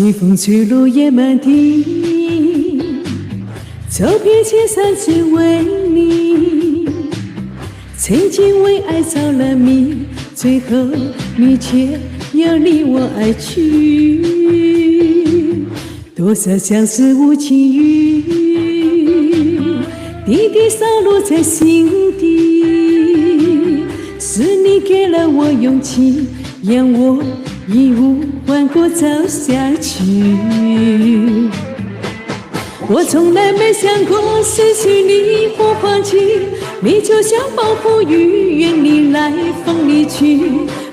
西风吹落叶满地，走遍千山只为你。曾经为爱着了迷，最后你却要离我而去。多少相思无情雨，滴滴洒落在心底。是你给了我勇气，让我义无反顾走下去。我从来没想过失去你或放弃，你就像暴风雨，愿你来风里去。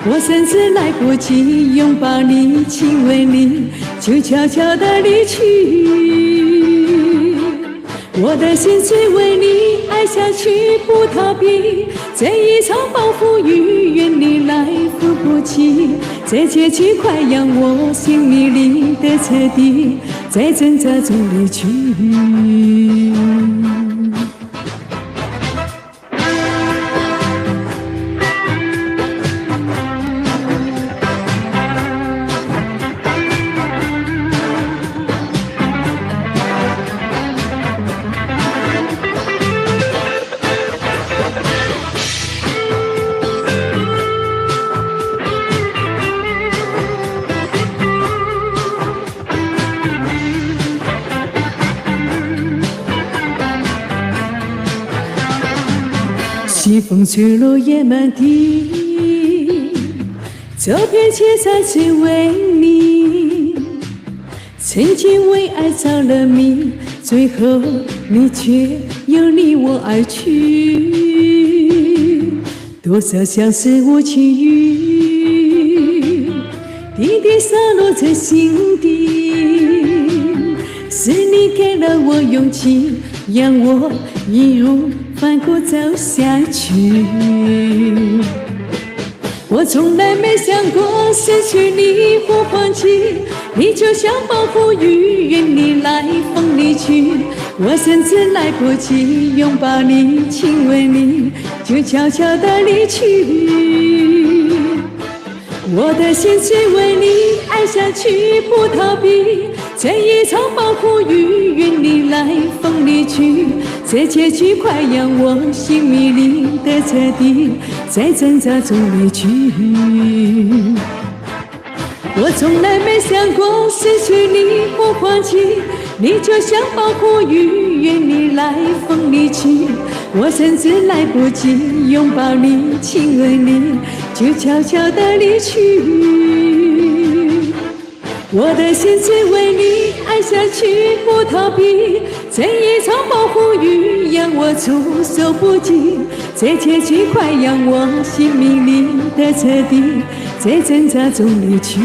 我甚至来不及拥抱你亲吻你，就悄悄地离去。我的心只为你爱下去不逃避，这一场暴风雨愿你来扶不起，这结局快让我心迷离的彻底，在挣扎中离去。西风吹落叶满地，走遍千山只为你。曾经为爱着了迷，最后你却又离我而去。多少相思无情雨，滴滴洒落在心底。是你给了我勇气，让我义无反顾走下去。我从来没想过失去你或放弃，你就像暴风雨，愿你来风里去。我甚至来不及拥抱你亲吻你，就悄悄地离去。我的心只为你爱下去不逃避，这一场暴风雨愿你来风里去，这结局快让我心迷离的彻底，在挣扎中离去。我从来没想过失去你或放弃，你就像暴风雨，愿你来风里去。我甚至来不及拥抱你亲吻你，就悄悄地离去。我的心只为你爱下去不逃避，这一场暴风雨让我措手不及，这结局快让我心迷离的彻底，在挣扎中离去。